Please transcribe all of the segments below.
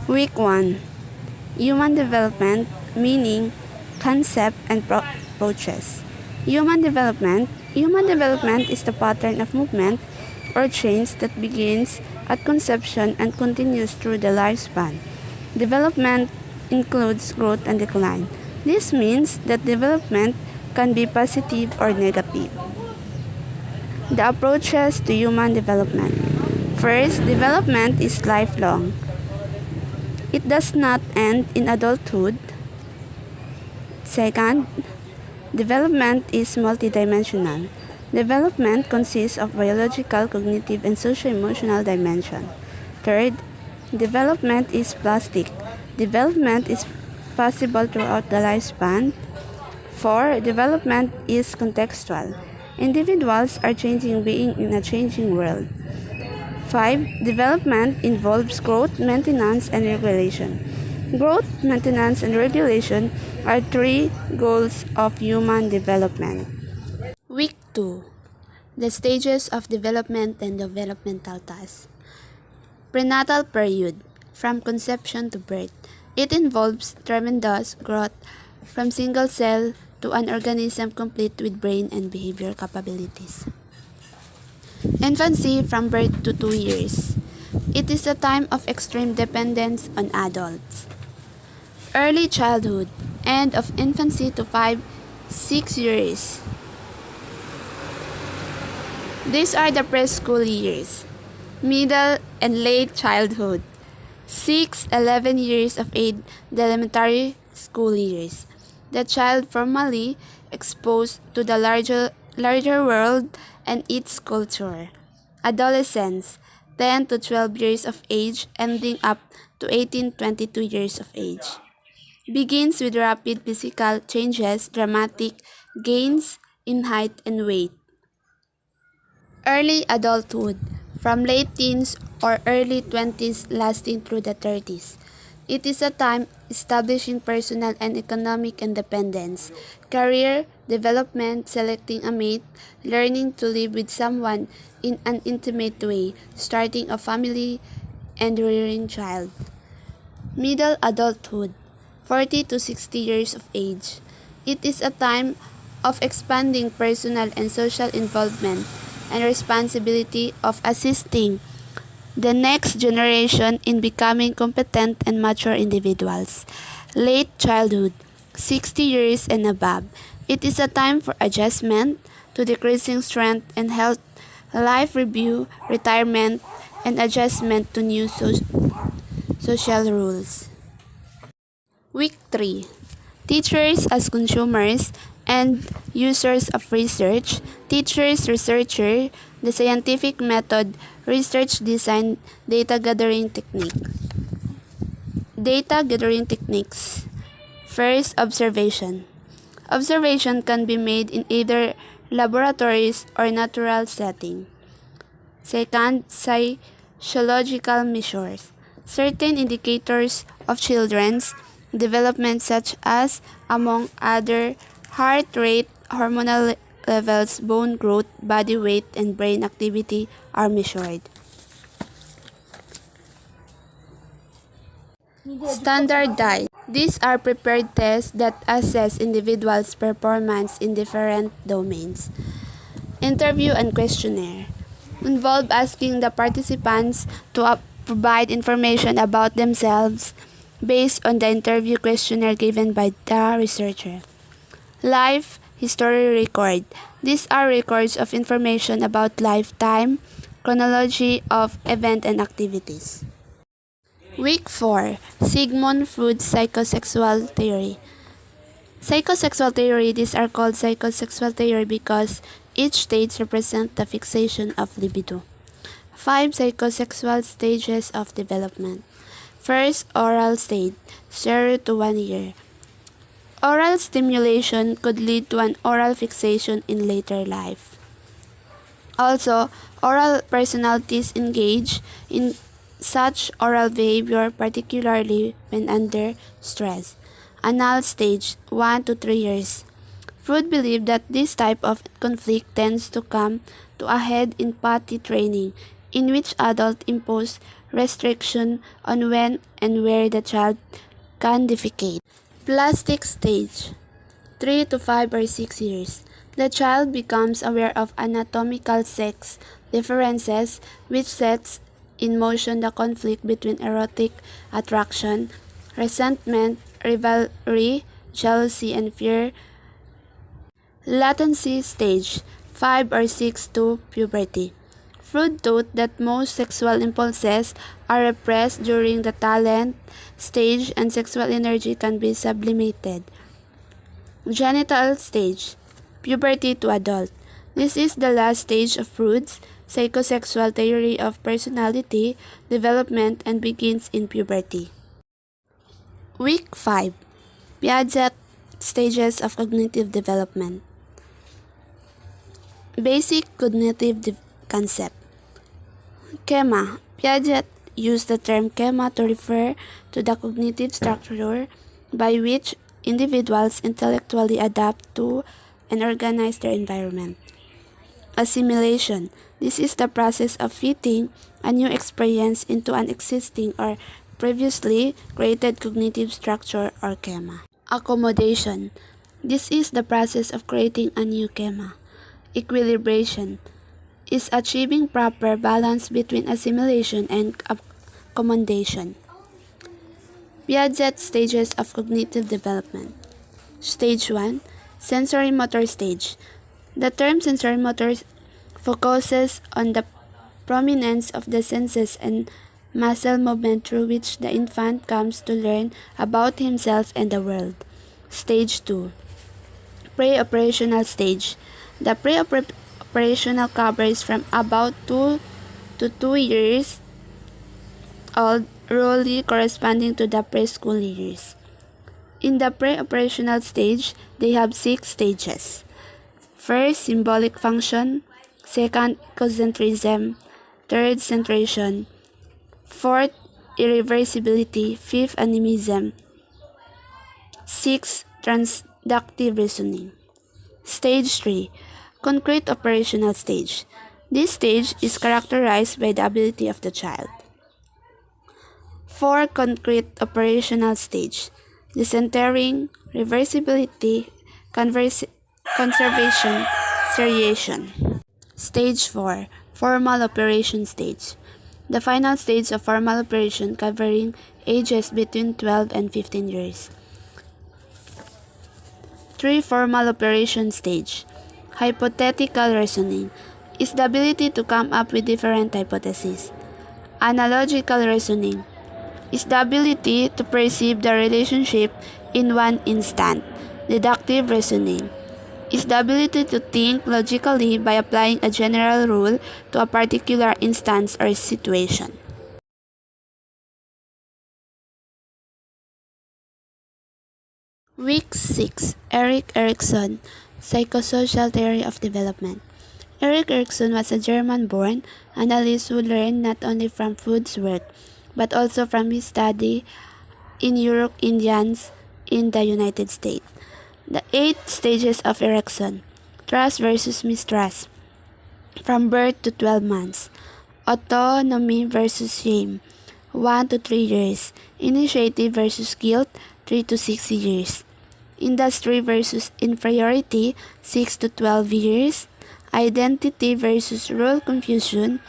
Week 1. Human Development, Meaning, Concept, and Approaches. Human Development. Human development is the pattern of movement or change that begins at conception and continues through the lifespan. Development includes growth and decline. This means that development can be positive or negative. The approaches to human development. First, development is lifelong. It does not end in adulthood. Second, development is multidimensional. Development consists of biological, cognitive, and socio-emotional dimension. Third, development is plastic. Development is possible throughout the lifespan. 4. Development is contextual. Individuals are changing being in a changing world. 5. Development involves growth, maintenance, and regulation. Growth, maintenance, and regulation are 3 goals of human development. Week 2. The stages of development and developmental tasks. Prenatal period, from conception to birth. It involves tremendous growth from single cell to an organism complete with brain and behavior capabilities. Infancy, from birth to 2 years. It is a time of extreme dependence on adults. Early childhood, end of infancy to 5-6 years. These are the preschool years. Middle and late childhood, 6-11 years of age, the elementary school years. The child formally exposed to the larger world and its culture. Adolescence, 10 to 12 years of age, ending up to 18-22 years of age. Begins with rapid physical changes, dramatic gains in height and weight. Early adulthood, from late teens or early 20s lasting through the 30s. It is a time establishing personal and economic independence, career development, selecting a mate, learning to live with someone in an intimate way, starting a family, and rearing child. Middle adulthood, 40 to 60 years of age. It is a time of expanding personal and social involvement and responsibility of assisting the next generation in becoming competent and mature individuals. Late childhood, 60 years and above. It is a time for adjustment to decreasing strength and health, life review, retirement, and adjustment to new social rules. Week 3. Teachers as consumers and users of research. Teachers, researcher, the scientific method, research design, data gathering technique. Data gathering techniques. First, observation. Observation can be made in either laboratories or natural setting. Second, sociological measures. Certain indicators of children's development such as, among other, heart rate, hormonal levels, bone growth, body weight, and brain activity are measured. Standard diet. These are prepared tests that assess individuals' performance in different domains. Interview and questionnaire. Involve asking the participants to provide information about themselves based on the interview questionnaire given by the researcher. Life history record. These are records of information about lifetime, chronology of event and activities. Week 4. Sigmund Freud's psychosexual theory. Psychosexual theory. These are called psychosexual theory because each stage represents the fixation of libido. 5 psychosexual stages of development. First, oral state, 0 to 1 year. Oral stimulation could lead to an oral fixation in later life. Also, oral personalities engage in such oral behavior, particularly when under stress. Anal stage, 1 to 3 years. Freud believed that this type of conflict tends to come to a head in potty training, in which adults impose restriction on when and where the child can defecate. Plastic stage 3 to 5 or 6 years. The child becomes aware of anatomical sex differences, which sets in motion the conflict between erotic attraction, resentment, rivalry, jealousy, and fear. Latency stage 5 or 6 to puberty. Freud taught that most sexual impulses are repressed during the talent stage and sexual energy can be sublimated. Genital stage puberty to adult. This is the last stage of Freud's psychosexual theory of personality development and begins in puberty. Week 5. Piaget stages of cognitive development. Basic cognitive concept. Schema. Piaget used the term schema to refer to the cognitive structure by which individuals intellectually adapt to and organize their environment. Assimilation. This is the process of fitting a new experience into an existing or previously created cognitive structure or schema. Accommodation. This is the process of creating a new schema. Equilibration is achieving proper balance between assimilation and accommodation. Piaget stages of cognitive development. Stage 1. Sensory-motor stage. The term sensory-motor focuses on the prominence of the senses and muscle movement through which the infant comes to learn about himself and the world. Stage 2. Pre-operational stage. The pre-operational covers from about 2 to 2 years old, roughly corresponding to the preschool years. In the pre-operational stage, they have 6 stages. First, symbolic function. Second, ecocentrism. Third, centration. Fourth, irreversibility. Fifth, animism. Sixth, transductive reasoning. Stage 3. Concrete operational stage. This stage is characterized by the ability of the child. 4. Concrete operational stage. Decentering, reversibility, conservation, seriation. Stage 4. Formal operation stage. The final stage of formal operation covering ages between 12 and 15 years. 3. Formal operation stage. Hypothetical reasoning is the ability to come up with different hypotheses. Analogical reasoning is the ability to perceive the relationship in one instant. Deductive reasoning is the ability to think logically by applying a general rule to a particular instance or situation. Week 6. Erik Erikson, Psychosocial Theory of Development. Erik Erikson was a German-born analyst who learned not only from Freud's work, but also from his study in Europe Indians in the United States. The 8 stages of Erikson. Trust versus mistrust. From birth to 12 months. Autonomy versus shame. 1 to 3 years. Initiative versus guilt. 3 to 6 years. Industry versus inferiority. 6 to 12 years. Identity versus role confusion.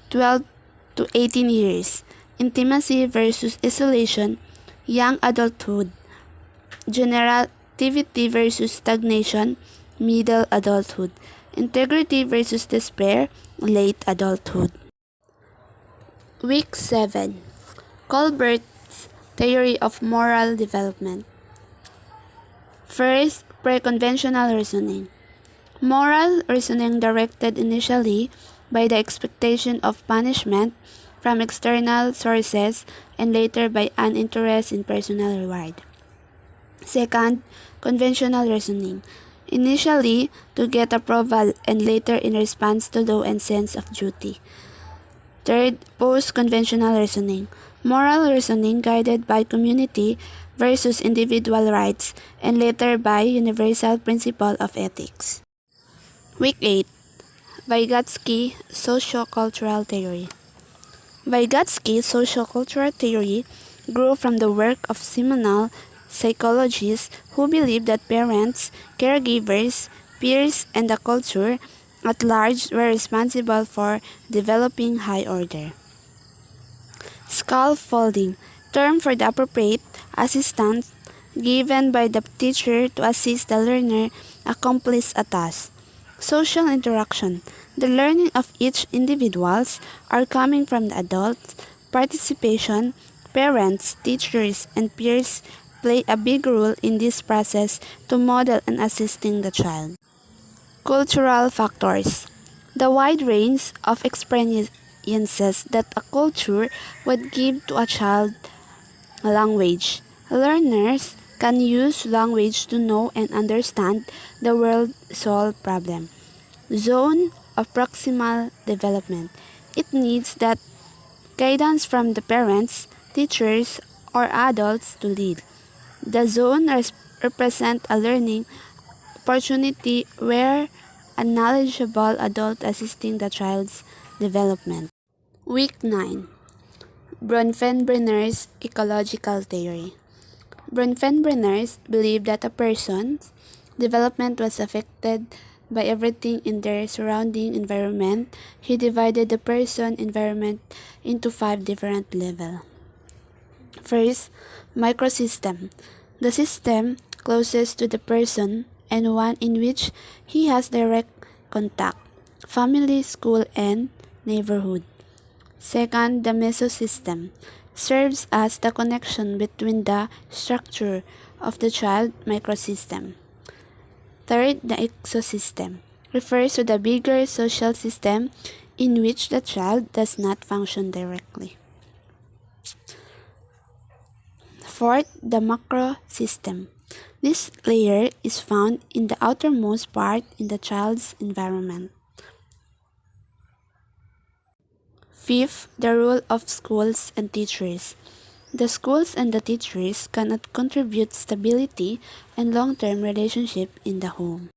12 to 18 years. Intimacy versus isolation. Young adulthood. Generativity versus stagnation. Middle adulthood. Integrity versus despair. Late adulthood. Week 7. Colbert's Theory of Moral Development. First, pre-conventional reasoning. Moral reasoning directed initially by the expectation of punishment from external sources and later by an interest in personal reward. Second, conventional reasoning. Initially to get approval and later in response to law and sense of duty. Third, post-conventional reasoning. Moral reasoning guided by community versus individual rights and later by universal principle of ethics. Week 8. Vygotsky, Socio-Cultural Theory. Vygotsky's sociocultural theory grew from the work of seminal psychologists who believed that parents, caregivers, peers, and the culture at large were responsible for developing high order. Scaffolding, term for the appropriate assistance given by the teacher to assist the learner accomplish a task. Social interaction, the learning of each individuals are coming from the adults. Participation, parents, teachers, and peers play a big role in this process to model and assisting the child. Cultural factors. The wide range of experiences that a culture would give to a child. Language. Learners can use language to know and understand the world, solve problem. Zone of proximal development. It needs that guidance from the parents, teachers, or adults to lead. The zone represent a learning opportunity where a knowledgeable adult assisting the child's development. Week 9. Bronfenbrenner's ecological theory. Bronfenbrenner believed that a person's development was affected by everything in their surrounding environment. He divided the person environment into 5 different levels. First, microsystem. The system closest to the person and one in which he has direct contact. Family, school, and neighborhood. Second, the mesosystem serves as the connection between the structure of the child microsystem. Third, the exosystem refers to the bigger social system in which the child does not function directly. Fourth, the macrosystem. This layer is found in the outermost part in the child's environment. Fifth, the role of schools and teachers. The schools and the teachers cannot contribute stability and long-term relationship in the home.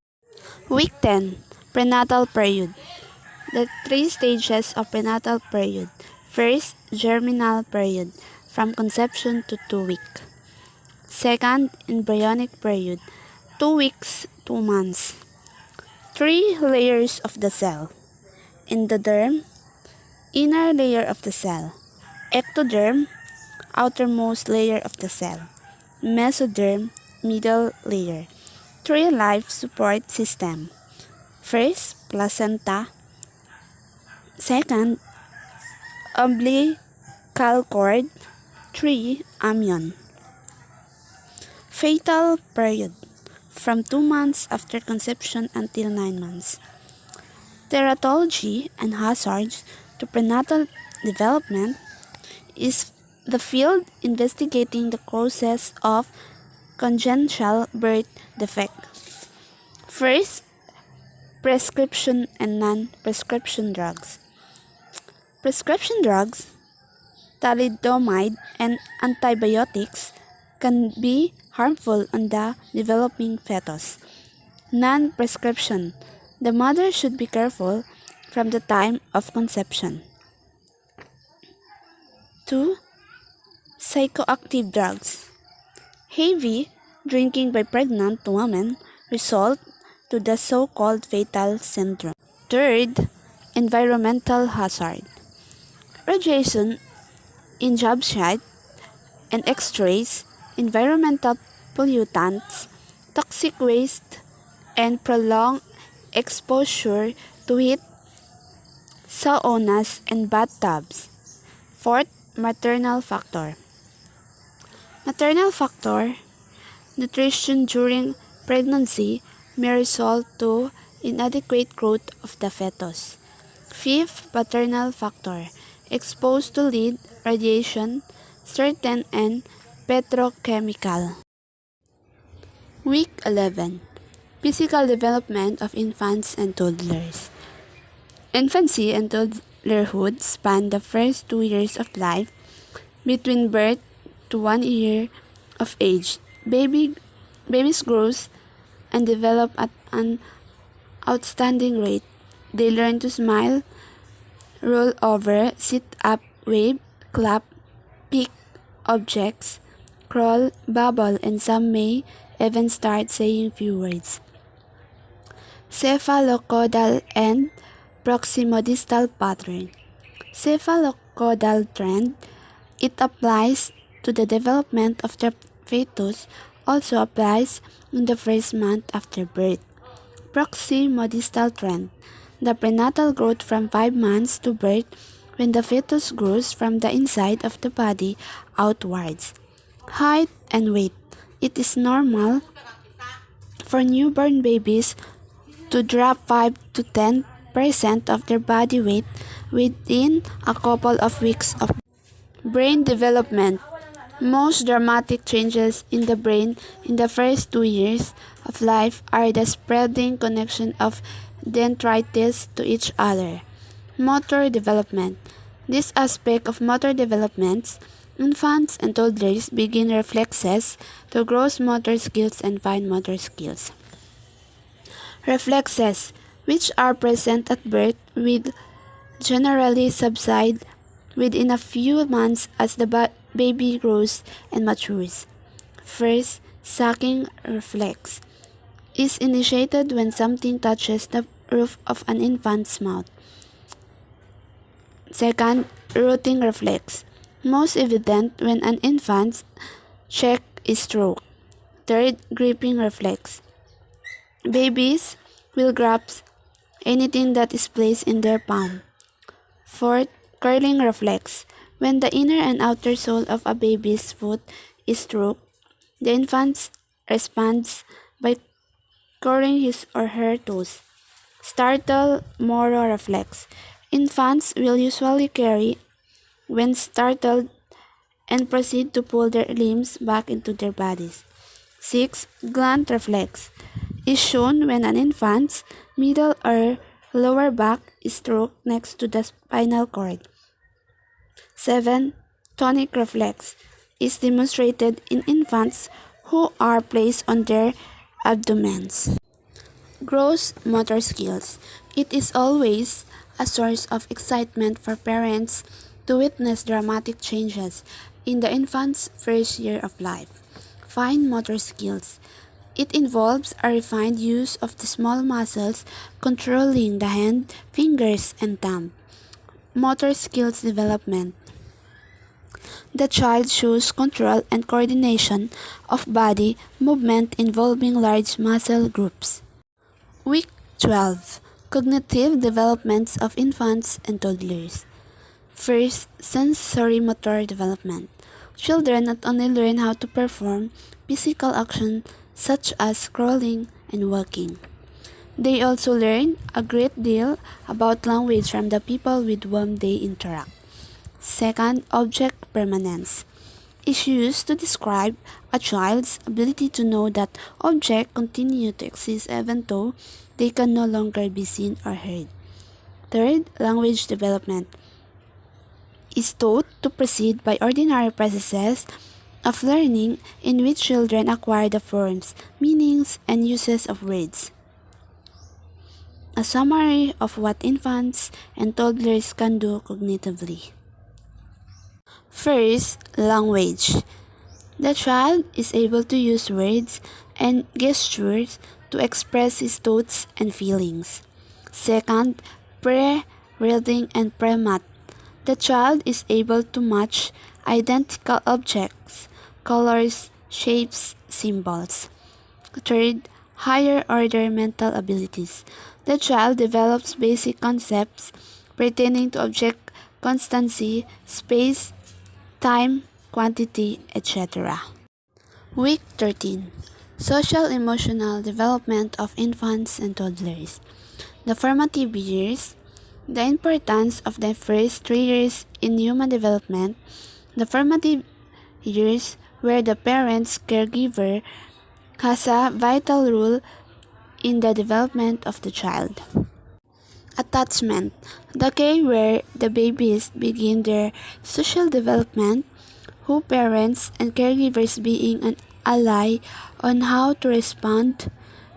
Week 10. Prenatal period. The 3 stages of prenatal period. First, germinal period, from conception to 2 weeks. Second, embryonic period, 2 weeks, 2 months. 3 layers of the cell. Endoderm, inner layer of the cell. Ectoderm, outermost layer of the cell. Mesoderm, middle layer. 3 life support system. First, placenta. Second, umbilical cord. 3, amnion. Fetal period, from 2 months after conception until 9 months. Teratology and hazards to prenatal development is the field investigating the causes of congenital birth defect. First, prescription and non-prescription drugs. Prescription drugs, thalidomide and antibiotics, can be harmful on the developing fetus. Non-prescription. The mother should be careful from the time of conception. 2. Psychoactive drugs. Heavy drinking by pregnant women result to the so-called fetal syndrome. Third, environmental hazard. Radiation in job site and X-rays, environmental pollutants, toxic waste, and prolonged exposure to heat, saunas, and bathtubs. Fourth, maternal factor. Maternal factor, nutrition during pregnancy may result to inadequate growth of the fetus. Fifth, paternal factor, exposed to lead, radiation, certain and petrochemical. Week 11. Physical development of infants and toddlers. Infancy and toddlerhood span the first 2 years of life between birth to 1 year of age. Babies grow and develop at an outstanding rate. They learn to smile, roll over, sit up wave, clap, pick objects, crawl, babble, and some may even start saying few words. Cephalocaudal and proximodistal pattern. Cephalocaudal trend, it applies to the development of the fetus, also applies in the first month after birth. Proximodistal trend, the prenatal growth from 5 months to birth when the fetus grows from the inside of the body outwards. Height and weight, it is normal for newborn babies to drop 5 to 10% of their body weight within a couple of weeks of brain development. Most dramatic changes in the brain in the first 2 years of life are the spreading connection of dendrites to each other. Motor development. This aspect of motor developments, infants and toddlers begin reflexes to gross motor skills and fine motor skills. Reflexes, which are present at birth, will generally subside within a few months as the baby grows and matures. First, sucking reflex is initiated when something touches the roof of an infant's mouth. Second, rooting reflex, most evident when an infant's cheek is stroked. Third, gripping reflex. Babies will grasp anything that is placed in their palm. Fourth, curling reflex. When the inner and outer sole of a baby's foot is stroked, the infant responds by curling his or her toes. Startle Moro reflex. Infants will usually carry when startled and proceed to pull their limbs back into their bodies. 6. Gland reflex is shown when an infant's middle or lower back is stroked next to the spinal cord. 7. Tonic reflex is demonstrated in infants who are placed on their abdomens. Gross motor skills. It is always a source of excitement for parents to witness dramatic changes in the infant's first year of life. Fine motor skills. It involves a refined use of the small muscles controlling the hand, fingers, and thumb. Motor skills development. The child shows control and coordination of body movement involving large muscle groups. Week 12. Cognitive developments of infants and toddlers. First, sensory-motor development. Children not only learn how to perform physical action such as crawling and walking, they also learn a great deal about language from the people with whom they interact. Second, object permanence is used to describe a child's ability to know that objects continue to exist even though they can no longer be seen or heard. Third, language development is taught to proceed by ordinary processes of learning in which children acquire the forms, meanings, and uses of words. A summary of what infants and toddlers can do cognitively. First, language. The child is able to use words and gestures to express his thoughts and feelings. Second, pre-reading and pre-math. The child is able to match identical objects, colors, shapes, symbols. Third, higher order mental abilities. The child develops basic concepts pertaining to object constancy, space, time, quantity, etc. Week 13. Social emotional development of infants and toddlers. The formative years. The importance of the first 3 years in human development. The formative years where the parent's caregiver has a vital role in the development of the child. Attachment. The key where the babies begin their social development, who parents and caregivers being an ally on how to respond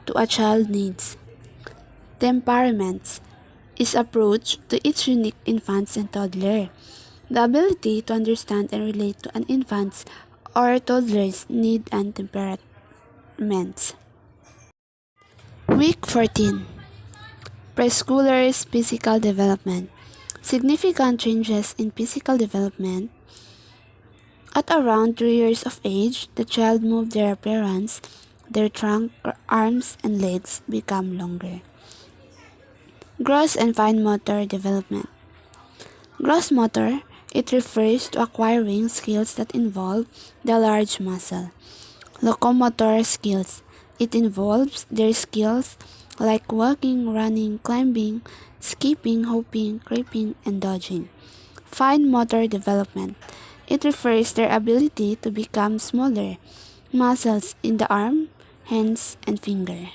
to a child's needs. Temperaments is approach to each unique infant and toddler. The ability to understand and relate to an infant's or toddler's need and temperaments. Week 14. Preschoolers' physical development. Significant changes in physical development. At around 3 years of age, the child moves their appearance, their trunk, arms, and legs become longer. Gross and fine motor development. Gross motor, it refers to acquiring skills that involve the large muscle. Locomotor skills, it involves their skills like walking, running, climbing, skipping, hopping, creeping, and dodging. Fine motor development, it refers their ability to become smaller muscles in the arm, hands, and finger.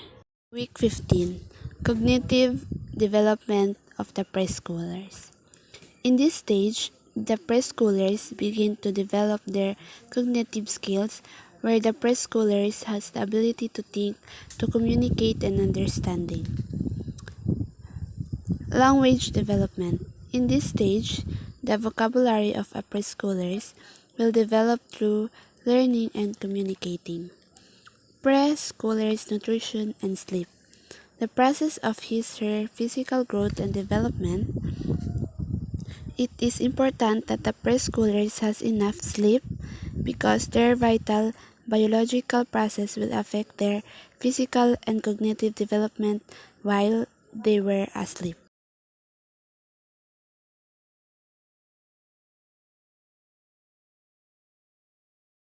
Week 15. Cognitive development of the preschoolers. In this stage, the preschoolers begin to develop their cognitive skills where the preschoolers has the ability to think, to communicate, and understanding. Language development. In this stage, the vocabulary of a preschoolers will develop through learning and communicating. Preschoolers' nutrition and sleep. The process of his/her physical growth and development. It is important that the preschoolers has enough sleep because their vital biological process will affect their physical and cognitive development while they were asleep.